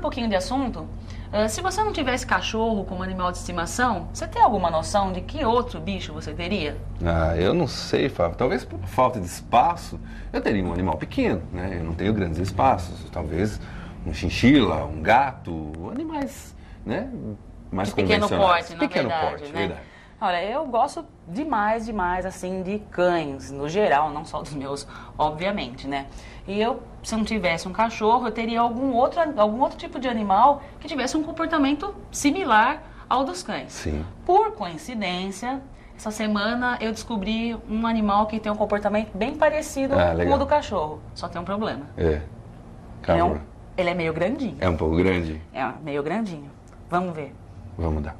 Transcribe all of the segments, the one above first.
pouquinho de assunto, se você não tivesse cachorro como animal de estimação, você tem alguma noção de que outro bicho você teria? Eu não sei, Fábio. Talvez por falta de espaço, eu teria um animal pequeno, né? Eu não tenho grandes espaços. Talvez um chinchila, um gato, animais, né? Mais de pequeno convencionais. porte, na pequeno verdade, porte, né? verdade. Olha, eu gosto demais, assim, de cães, no geral, não só dos meus, obviamente, né? E se eu não tivesse um cachorro, eu teria algum outro tipo de animal que tivesse um comportamento similar ao dos cães. Sim. Por coincidência, essa semana eu descobri um animal que tem um comportamento bem parecido com o do cachorro. Só tem um problema. Calma. Ele é meio grandinho. É um pouco grande? É, meio grandinho. Vamos ver. Vamos dar.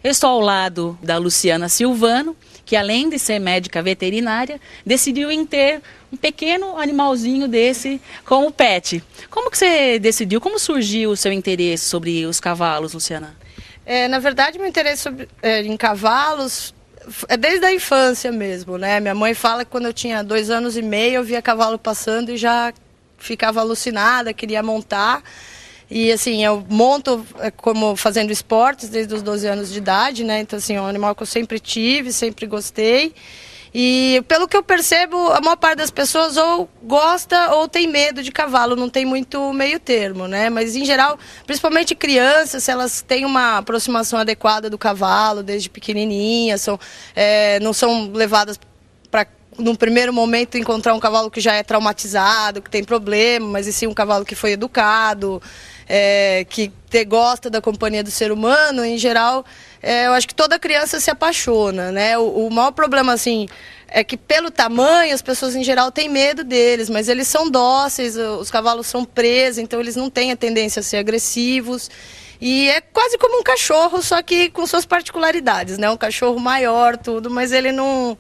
Estou ao lado da Luciana Silvano, que além de ser médica veterinária, decidiu em ter um pequeno animalzinho desse como pet. Como que você decidiu? Como surgiu o seu interesse sobre os cavalos, Luciana? Na verdade, meu interesse em cavalos é desde a infância mesmo, né? Minha mãe fala que quando eu tinha 2 anos e meio, eu via cavalo passando e já ficava alucinada, queria montar. E assim, eu monto como fazendo esportes desde os 12 anos de idade, né? Então assim, é um animal que eu sempre tive, sempre gostei. E pelo que eu percebo, a maior parte das pessoas ou gosta ou tem medo de cavalo, não tem muito meio termo, né? Mas em geral, principalmente crianças, se elas têm uma aproximação adequada do cavalo desde pequenininhas, não são levadas para num primeiro momento encontrar um cavalo que já é traumatizado, que tem problema, mas e sim um cavalo que foi educado, que gosta da companhia do ser humano. Em geral, eu acho que toda criança se apaixona, né? O maior problema, assim, é que pelo tamanho as pessoas em geral têm medo deles, mas eles são dóceis, os cavalos são presos, então eles não têm a tendência a ser agressivos. E é quase como um cachorro, só que com suas particularidades, né? Um cachorro maior, tudo, mas ele não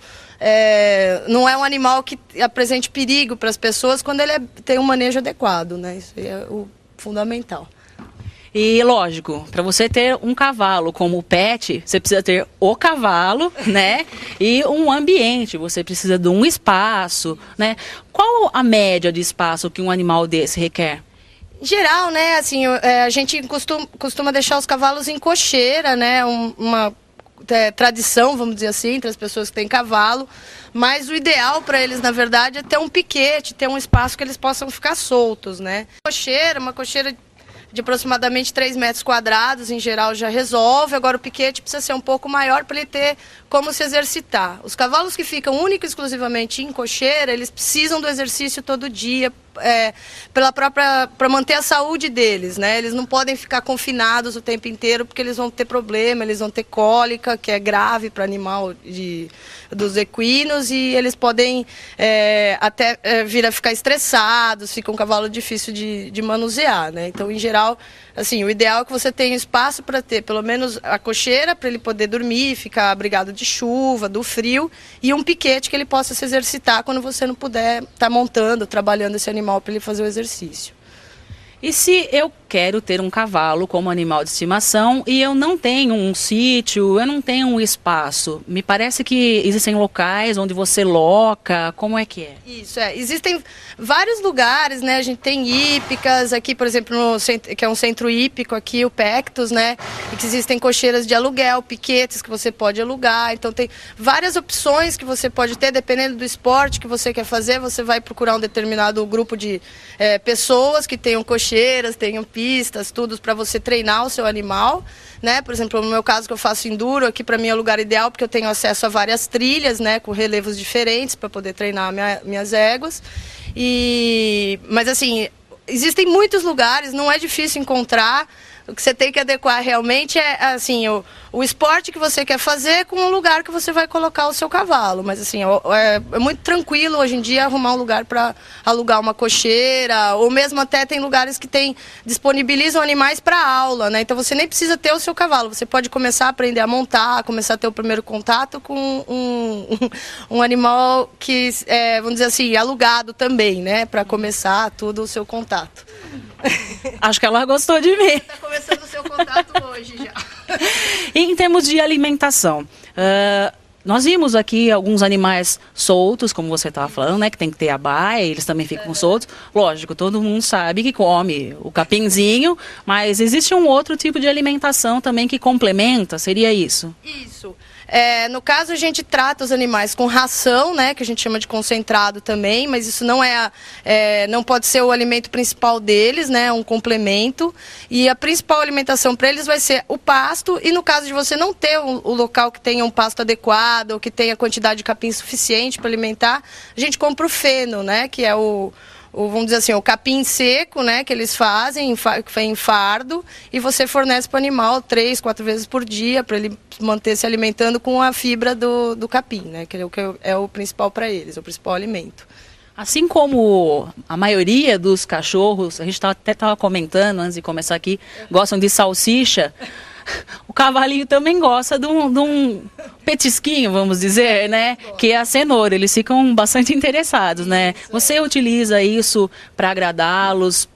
é um animal que apresente perigo para as pessoas quando ele tem um manejo adequado, né? Isso aí é o fundamental. E lógico, para você ter um cavalo como pet, você precisa ter o cavalo, né? E um ambiente, você precisa de um espaço, né? Qual a média de espaço que um animal desse requer? Em geral, né, assim, a gente costuma deixar os cavalos em cocheira, né? Uma tradição, vamos dizer assim, entre as pessoas que têm cavalo, mas o ideal para eles, na verdade, é ter um piquete, ter um espaço que eles possam ficar soltos, né? Uma cocheira de aproximadamente 3 metros quadrados, em geral, já resolve. Agora o piquete precisa ser um pouco maior para ele ter como se exercitar. Os cavalos que ficam única e exclusivamente em cocheira, eles precisam do exercício todo dia, para manter a saúde deles, né? Eles não podem ficar confinados o tempo inteiro, porque eles vão ter problema, eles vão ter cólica, que é grave para animal dos equinos, e eles podem até vir a ficar estressados, fica um cavalo difícil de manusear, né? Então, em geral, assim, o ideal é que você tenha espaço para ter pelo menos a cocheira, para ele poder dormir, ficar abrigado de chuva, do frio, e um piquete que ele possa se exercitar quando você não puder estar montando, trabalhando esse animal para ele fazer o exercício. E se eu quero ter um cavalo como animal de estimação e eu não tenho um sítio, eu não tenho um espaço, me parece que existem locais onde você loca, como é que é? Isso, existem vários lugares, né? A gente tem hípicas, aqui, por exemplo, que é um centro hípico aqui, o Pectus, né? E que existem cocheiras de aluguel, piquetes que você pode alugar, então tem várias opções que você pode ter, dependendo do esporte que você quer fazer, você vai procurar um determinado grupo de pessoas que tenham cocheiras, tenham pistas, tudo para você treinar o seu animal, né? Por exemplo, no meu caso que eu faço enduro, aqui para mim é o lugar ideal porque eu tenho acesso a várias trilhas, né? Com relevos diferentes para poder treinar minhas éguas. Mas assim, existem muitos lugares, não é difícil encontrar. O que você tem que adequar realmente é assim, o esporte que você quer fazer com o lugar que você vai colocar o seu cavalo. Mas assim, é muito tranquilo hoje em dia arrumar um lugar para alugar uma cocheira, ou mesmo até tem lugares que disponibilizam animais para aula, né? Então você nem precisa ter o seu cavalo, você pode começar a aprender a montar, começar a ter o primeiro contato com um animal que vamos dizer assim, alugado também, né? Para começar tudo o seu contato. Acho que ela gostou de mim. Está começando o seu contato hoje já. E em termos de alimentação, Nós vimos aqui alguns animais soltos, como você estava falando, né? Que tem que ter a baia, eles também ficam soltos. Lógico, todo mundo sabe que come o capinzinho, mas existe um outro tipo de alimentação também que complementa, seria isso? Isso. No caso, a gente trata os animais com ração, né, que a gente chama de concentrado também, mas isso não pode ser o alimento principal deles, né, um complemento. E a principal alimentação para eles vai ser o pasto, e no caso de você não ter o local que tenha um pasto adequado, ou que tenha quantidade de capim suficiente para alimentar, a gente compra o feno, né, que é vamos dizer assim, o capim seco, né, que eles fazem em fardo, e você fornece para o animal 3, 4 vezes por dia, para ele manter se alimentando com a fibra do capim, né, que é o principal para eles, o principal alimento. Assim como a maioria dos cachorros, a gente até estava comentando antes de começar aqui, gostam de salsicha, o cavalinho também gosta de um petisquinho, vamos dizer, né? Que é a cenoura. Eles ficam bastante interessados, né? Você utiliza isso para agradá-los,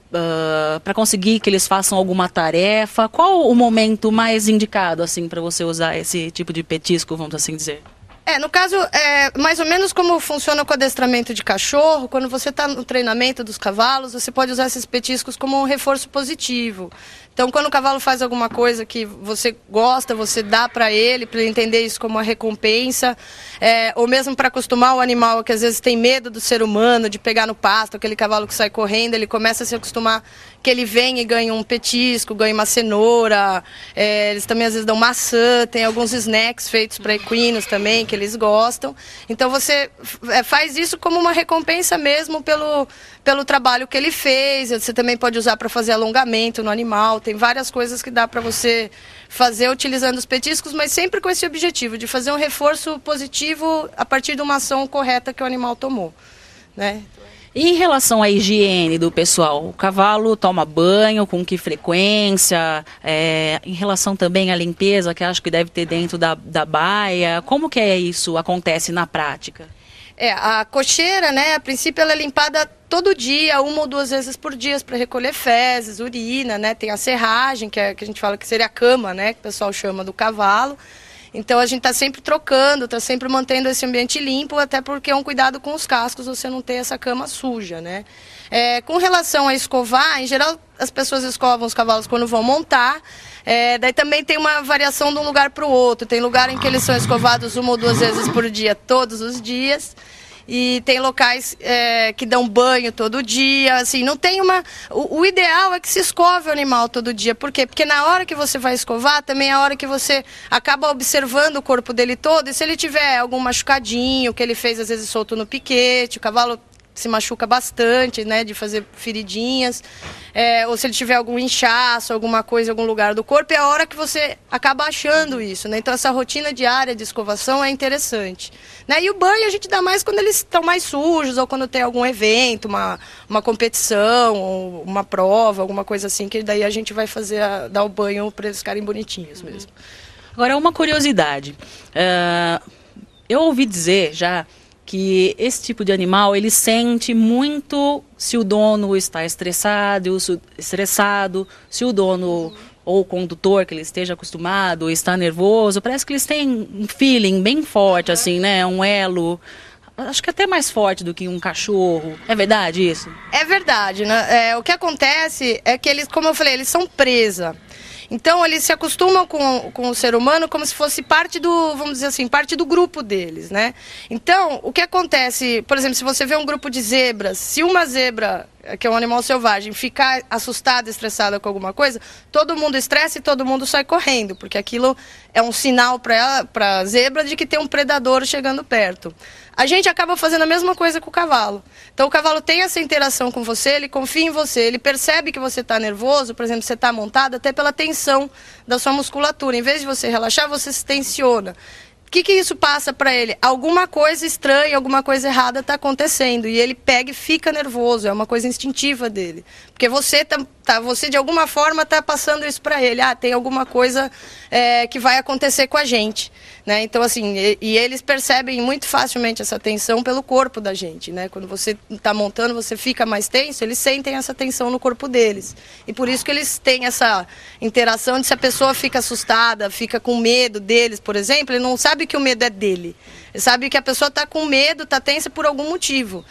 para conseguir que eles façam alguma tarefa? Qual o momento mais indicado, assim, para você usar esse tipo de petisco, vamos assim dizer? No caso, mais ou menos como funciona com o adestramento de cachorro, quando você está no treinamento dos cavalos, você pode usar esses petiscos como um reforço positivo. Então, quando o cavalo faz alguma coisa que você gosta, você dá para ele entender isso como uma recompensa, ou mesmo para acostumar o animal que às vezes tem medo do ser humano, de pegar no pasto, aquele cavalo que sai correndo, ele começa a se acostumar que ele vem e ganha um petisco, ganha uma cenoura, eles também às vezes dão maçã, tem alguns snacks feitos para equinos também, que eles gostam. Então você faz isso como uma recompensa mesmo pelo trabalho que ele fez. Você também pode usar para fazer alongamento no animal. Tem várias coisas que dá para você fazer utilizando os petiscos, mas sempre com esse objetivo de fazer um reforço positivo a partir de uma ação correta que o animal tomou, né? E em relação à higiene do pessoal, o cavalo toma banho, com que frequência? Em relação também à limpeza, que acho que deve ter dentro da baia, como que isso acontece na prática? A cocheira, né, a princípio ela é limpada todo dia, 1 ou 2 vezes por dia, para recolher fezes, urina, né? Tem a serragem, que a gente fala que seria a cama, né, que o pessoal chama do cavalo. Então a gente está sempre trocando, está sempre mantendo esse ambiente limpo, até porque é um cuidado com os cascos, você não ter essa cama suja, né? Com relação a escovar, em geral as pessoas escovam os cavalos quando vão montar, daí também tem uma variação de um lugar para o outro, tem lugar em que eles são escovados 1 ou 2 vezes por dia, todos os dias. E tem locais que dão banho todo dia, assim, não tem uma... O ideal é que se escove o animal todo dia. Por quê? Porque na hora que você vai escovar, também é a hora que você acaba observando o corpo dele todo, e se ele tiver algum machucadinho, que ele fez às vezes solto no piquete, o cavalo se machuca bastante, né, de fazer feridinhas, ou se ele tiver algum inchaço, alguma coisa em algum lugar do corpo, é a hora que você acaba achando isso, né? Então essa rotina diária de escovação é interessante, né? E o banho a gente dá mais quando eles estão mais sujos, ou quando tem algum evento, uma competição, ou uma prova, alguma coisa assim, que daí a gente vai dar o banho para eles ficarem bonitinhos mesmo. Agora, uma curiosidade, eu ouvi dizer já que esse tipo de animal, ele sente muito se o dono está estressado, se o dono ou o condutor que ele esteja acostumado está nervoso. Parece que eles têm um feeling bem forte, assim, né? Um elo, acho que até mais forte do que um cachorro. É verdade isso? É verdade, né? O que acontece é que eles, como eu falei, eles são presa. Então, eles se acostumam com o ser humano como se fosse parte do, vamos dizer assim, parte do grupo deles, né? Então, o que acontece, por exemplo, se você vê um grupo de zebras, se uma zebra, que é um animal selvagem, ficar assustada, estressada com alguma coisa, todo mundo estressa e todo mundo sai correndo, porque aquilo é um sinal para a zebra de que tem um predador chegando perto. A gente acaba fazendo a mesma coisa com o cavalo. Então o cavalo tem essa interação com você, ele confia em você, ele percebe que você está nervoso, por exemplo, você está montado até pela tensão da sua musculatura. Em vez de você relaxar, você se tensiona. O que isso passa para ele? Alguma coisa estranha, alguma coisa errada está acontecendo. E ele pega e fica nervoso, é uma coisa instintiva dele. Porque você, você de alguma forma está passando isso para ele. Tem alguma coisa que vai acontecer com a gente. Né? Então, assim, e eles percebem muito facilmente essa tensão pelo corpo da gente. Né? Quando você está montando, você fica mais tenso, eles sentem essa tensão no corpo deles. E por isso que eles têm essa interação de se a pessoa fica assustada, fica com medo deles, por exemplo, ele não sabe sabe que o medo é dele. Ele sabe que a pessoa está com medo, está tensa por algum motivo.